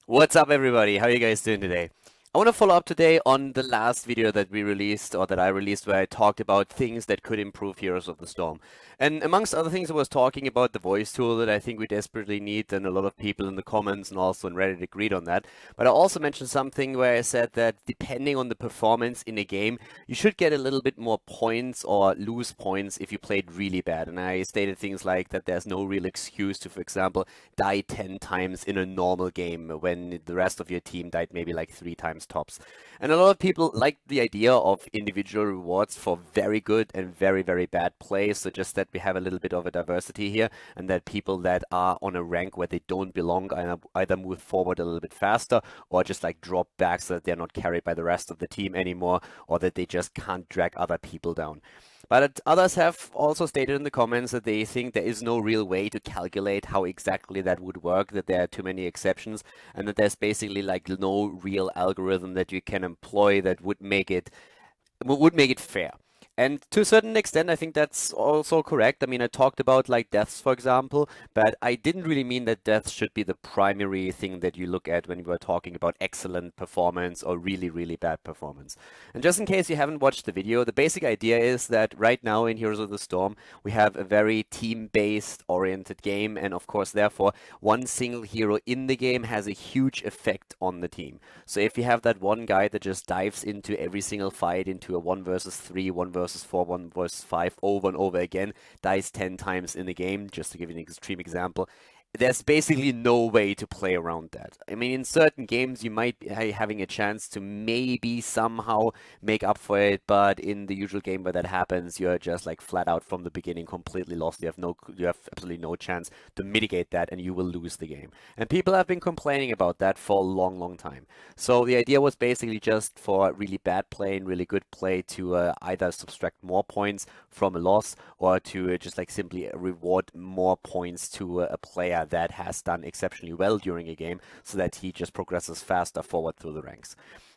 What's up, everybody? How are you guys doing today? I want to follow up today on the last video that we released, or that I released, where I talked about things that could improve Heroes of the Storm. And amongst other things, I was talking about the voice tool that I think we desperately need, and a lot of people in the comments and also in Reddit agreed on that. But I also mentioned something where I said that depending on the performance in a game, you should get a little bit more points or lose points if you played really bad. And I stated things like that there's no real excuse to, for example, die 10 times in a normal game when the rest of your team died maybe like 3 times tops. And a lot of people like the idea of individual rewards for very good and very, very bad plays. So just that we have a little bit of a diversity here, and that people that are on a rank where they don't belong either move forward a little bit faster or just like drop back so that they're not carried by the rest of the team anymore, or that they just can't drag other people down. But others have also stated in the comments that they think there is no real way to calculate how exactly that would work, that there are too many exceptions, and that there's basically like no real algorithm that you can employ that would make it fair. And to a certain extent, I think that's also correct. I mean, I talked about like deaths, for example, but I didn't really mean that deaths should be the primary thing that you look at when you were talking about excellent performance or really, really bad performance. And just in case you haven't watched the video, the basic idea is that right now in Heroes of the Storm, we have a very team-based oriented game, and of course, therefore, one single hero in the game has a huge effect on the team. So if you have that one guy that just dives into every single fight, into a 1 versus 3, 1 versus 4, 1 versus 5 over and over again, dies 10 times in the game, just to give you an extreme example, there's basically no way to play around that. I mean, in certain games, you might be having a chance to maybe somehow make up for it, but in the usual game where that happens, you're just like flat out from the beginning completely lost. You have absolutely no chance to mitigate that, and you will lose the game. And people have been complaining about that for a long, long time. So the idea was basically just for really bad play and really good play to either subtract more points from a loss, or to just like simply reward more points to a player that has done exceptionally well during a game, so that he just progresses faster forward through the ranks.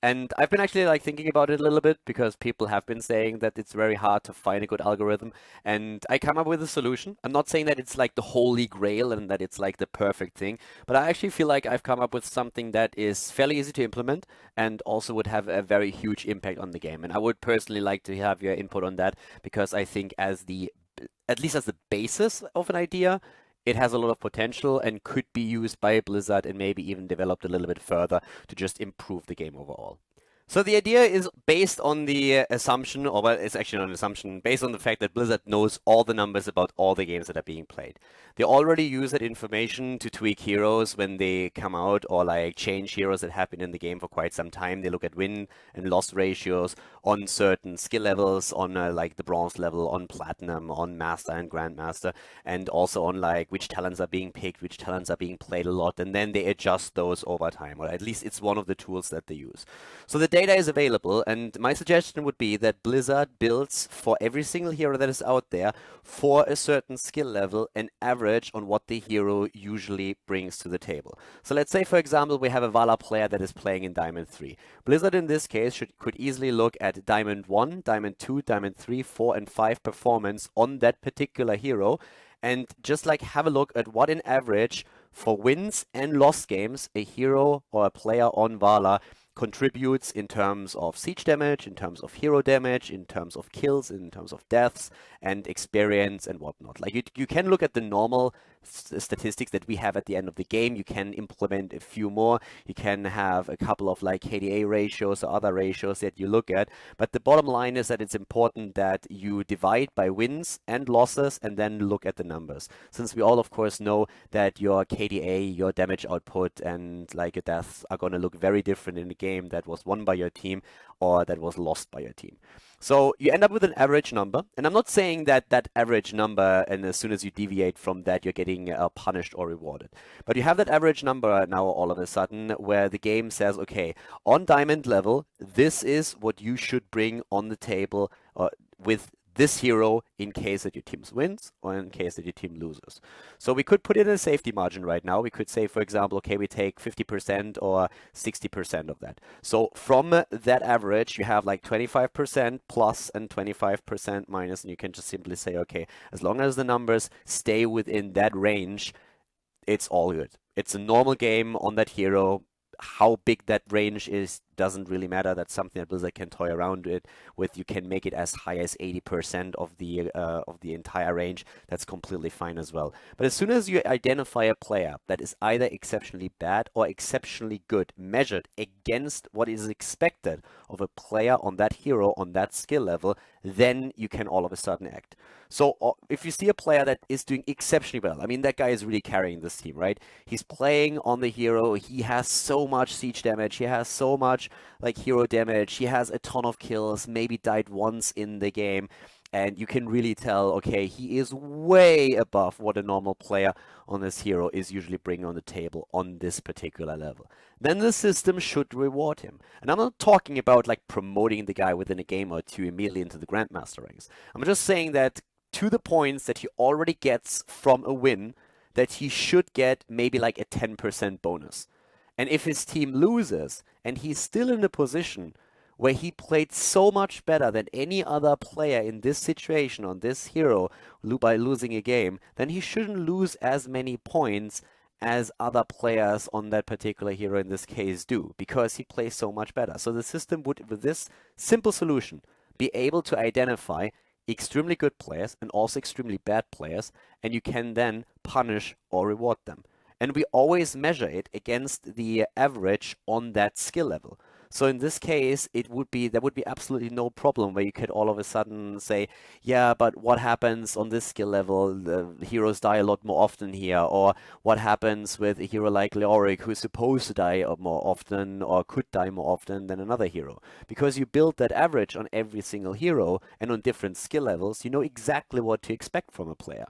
And I've been actually like thinking about it a little bit, because people have been saying that it's very hard to find a good algorithm, and I come up with a solution. I'm not saying that it's like the holy grail and that it's like the perfect thing, but I actually feel like I've come up with something that is fairly easy to implement and also would have a very huge impact on the game. And I would personally like to have your input on that, because I think at least as the basis of an idea, it has a lot of potential and could be used by Blizzard and maybe even developed a little bit further to just improve the game overall. So the idea is based on the assumption, or well, it's actually not an assumption, based on the fact that Blizzard knows all the numbers about all the games that are being played. They already use that information to tweak heroes when they come out, or like change heroes that have been in the game for quite some time. They look at win and loss ratios on certain skill levels, on like the bronze level, on platinum, on master and grandmaster, and also on like which talents are being picked, which talents are being played a lot, and then they adjust those over time, or at least it's one of the tools that they use. So the data is available, and my suggestion would be that Blizzard builds for every single hero that is out there, for a certain skill level, an average on what the hero usually brings to the table. So let's say, for example, we have a Vala player that is playing in Diamond 3. Blizzard in this case could easily look at Diamond 1, Diamond 2, Diamond 3, 4, and 5 performance on that particular hero, and just like have a look at what in average for wins and loss games a hero or a player on Vala contributes in terms of siege damage, in terms of hero damage, in terms of kills, in terms of deaths, and experience and whatnot. Like you can look at the normal statistics that we have at the end of the game. You can implement a few more. You can have a couple of like KDA ratios or other ratios that you look at. But the bottom line is that it's important that you divide by wins and losses and then look at the numbers. Since we all, of course, know that your KDA, your damage output, and like your deaths are going to look very different in a game that was won by your team or that was lost by your team. So you end up with an average number, and I'm not saying that that average number, and as soon as you deviate from that, you're getting punished or rewarded. But you have that average number now all of a sudden, where the game says, okay, on diamond level, this is what you should bring on the table with this hero in case that your team wins or in case that your team loses. So we could put in a safety margin right now. We could say, for example, okay, we take 50% or 60% of that. So from that average, you have like 25% plus and 25% minus, and you can just simply say, okay, as long as the numbers stay within that range, it's all good. It's a normal game on that hero. how big that range is doesn't really matter. That's something that Blizzard can toy around with. You can make it as high as 80% of the entire range. That's completely fine as well. But as soon as you identify a player that is either exceptionally bad or exceptionally good, measured against what is expected of a player on that hero on that skill level, then you can all of a sudden act. So if you see a player that is doing exceptionally well, I mean, that guy is really carrying this team, right? He's playing on the hero. He has so much siege damage. He has so much like hero damage. He has a ton of kills, maybe died once in the game. And you can really tell, okay, he is way above what a normal player on this hero is usually bringing on the table on this particular level. Then the system should reward him. And I'm not talking about like promoting the guy within a game or two immediately into the Grandmaster ranks. I'm just saying that to the points that he already gets from a win, that he should get maybe like a 10% bonus. And if his team loses and he's still in a position where he played so much better than any other player in this situation on this hero by losing a game, then he shouldn't lose as many points as other players on that particular hero in this case do, because he plays so much better. So the system would, with this simple solution, be able to identify extremely good players and also extremely bad players, and you can then punish or reward them. And we always measure it against the average on that skill level. So in this case, there would be absolutely no problem where you could all of a sudden say, yeah, but what happens on this skill level? The heroes die a lot more often here. Or what happens with a hero like Leoric, who's supposed to die more often or could die more often than another hero? Because you build that average on every single hero and on different skill levels, you know exactly what to expect from a player.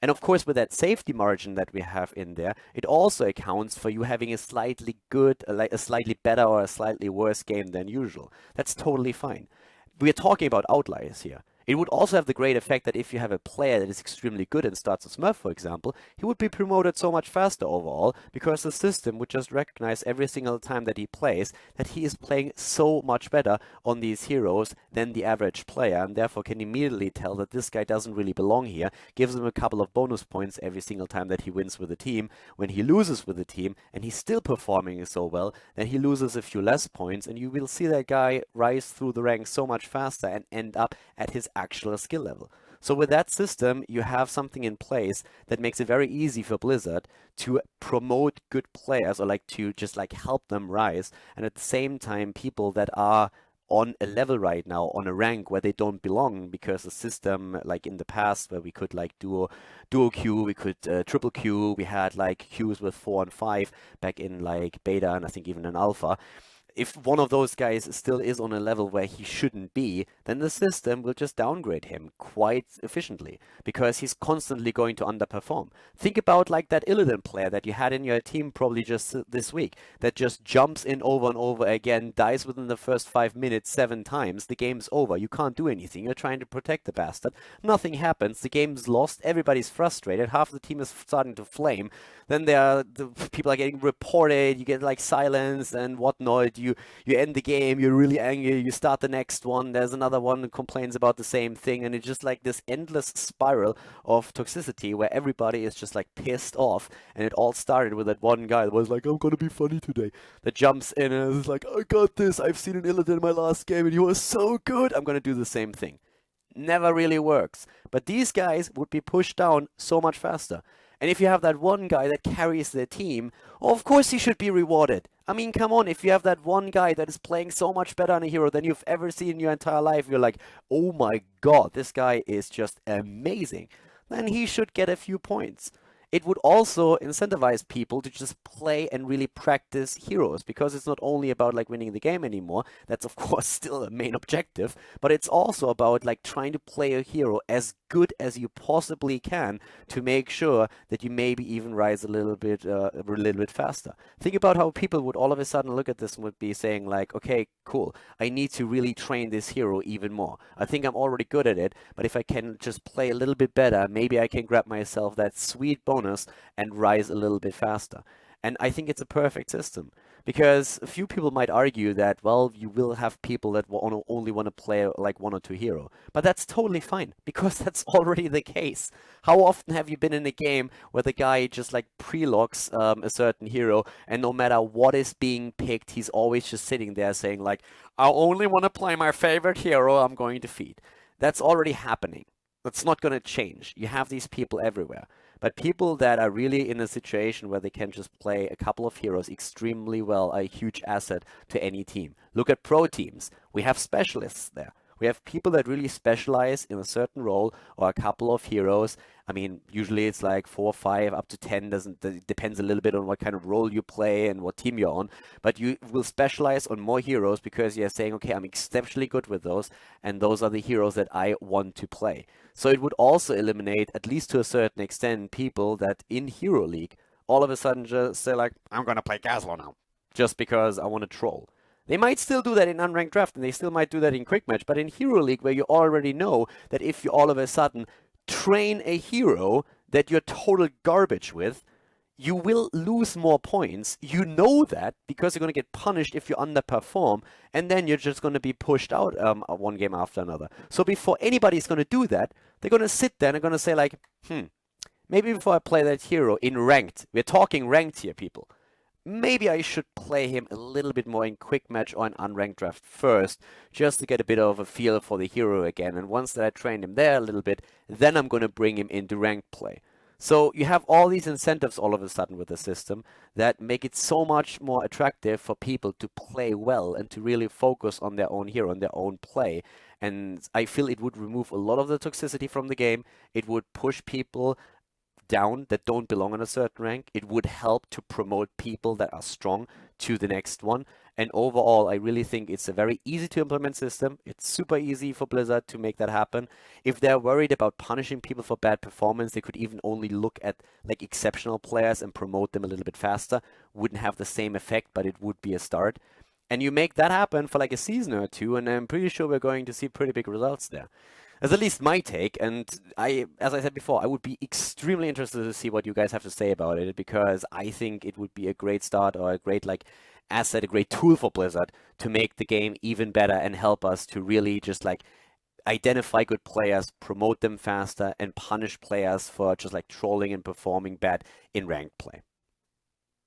And of course, with that safety margin that we have in there, it also accounts for you having a slightly good, like a slightly better or a slightly worse game than usual. That's totally fine. We are talking about outliers here. It would also have the great effect that if you have a player that is extremely good and starts a Smurf, for example, he would be promoted so much faster overall, because the system would just recognize every single time that he plays that he is playing so much better on these heroes than the average player, and therefore can immediately tell that this guy doesn't really belong here, gives him a couple of bonus points every single time that he wins with the team. When he loses with the team and he's still performing so well, then he loses a few less points, and you will see that guy rise through the ranks so much faster and end up at his actual skill level. So with that system, you have something in place that makes it very easy for Blizzard to promote good players, or like to just like help them rise, and at the same time people that are on a level right now, on a rank where they don't belong, because the system, like in the past, where we could like duo queue, we could triple queue, we had like queues with 4 and 5 back in like beta and I think even in alpha. If one of those guys still is on a level where he shouldn't be, then the system will just downgrade him quite efficiently, because he's constantly going to underperform. Think about like that Illidan player that you had in your team probably just this week, that just jumps in over and over again, dies within the first 5 minutes 7 times, the game's over, you can't do anything, you're trying to protect the bastard, nothing happens, the game's lost, everybody's frustrated, half the team is starting to flame, then the people are getting reported, you get like silence and whatnot, you end the game, you're really angry, you start the next one, there's another one that complains about the same thing, and it's just like this endless spiral of toxicity where everybody is just like pissed off. And it all started with that one guy that was like, I'm gonna be funny today, that jumps in and is like, I got this, I've seen an Illidan in my last game and he was so good, I'm gonna do the same thing. Never really works. But these guys would be pushed down so much faster. And if you have that one guy that carries their team, of course he should be rewarded. I mean, come on, if you have that one guy that is playing so much better on a hero than you've ever seen in your entire life, you're like, oh my god, this guy is just amazing, then he should get a few points. It would also incentivize people to just play and really practice heroes, because it's not only about like winning the game anymore. That's of course still a main objective, but it's also about like trying to play a hero as good as you possibly can to make sure that you maybe even rise a little bit faster. Think about how people would all of a sudden look at this and would be saying like, okay, cool, I need to really train this hero even more. I think I'm already good at it, but if I can just play a little bit better, maybe I can grab myself that sweet bonus and rise a little bit faster. And I think it's a perfect system because a few people might argue that, well, you will have people that only want to play like one or two hero. But that's totally fine because that's already the case. How often have you been in a game where the guy just like pre-locks a certain hero, and no matter what is being picked, he's always just sitting there saying like, I only want to play my favorite hero I'm going to feed. That's already happening. That's not going to change. You have these people everywhere. But people that are really in a situation where they can just play a couple of heroes extremely well are a huge asset to any team. Look at pro teams. We have specialists there. We have people that really specialize in a certain role or a couple of heroes. I mean, usually it's like 4, 5, up to 10. It depends a little bit on what kind of role you play and what team you're on. But you will specialize on more heroes because you're saying, okay, I'm exceptionally good with those, and those are the heroes that I want to play. So it would also eliminate, at least to a certain extent, people that in Hero League all of a sudden just say like, I'm gonna play Khaldor now, just because I want to troll. They might still do that in unranked draft, and they still might do that in quick match, but in Hero League, where you already know that if you all of a sudden train a hero that you're total garbage with, you will lose more points. You know that because you're going to get punished if you underperform, and then you're just going to be pushed out one game after another. So before anybody's going to do that, they're going to sit there and they're going to say like, maybe before I play that hero in ranked, we're talking ranked here, people, maybe I should play him a little bit more in quick match or in unranked draft first, just to get a bit of a feel for the hero again. And once that I trained him there a little bit, then I'm going to bring him into ranked play. So you have all these incentives all of a sudden with the system that make it so much more attractive for people to play well and to really focus on their own hero and their own play. And I feel it would remove a lot of the toxicity from the game. It would push people down that don't belong on a certain rank. It would help to promote people that are strong to the next one. And overall, I really think it's a very easy to implement system. It's super easy for Blizzard to make that happen. If they're worried about punishing people for bad performance, they could even only look at like exceptional players and promote them a little bit faster. Wouldn't have the same effect, but it would be a start. And you make that happen for like a season or two, and I'm pretty sure we're going to see pretty big results there. That's at least my take, and as I said before, I would be extremely interested to see what you guys have to say about it, because I think it would be a great start or a great like asset, a great tool for Blizzard to make the game even better and help us to really just like identify good players, promote them faster, and punish players for just like trolling and performing bad in ranked play.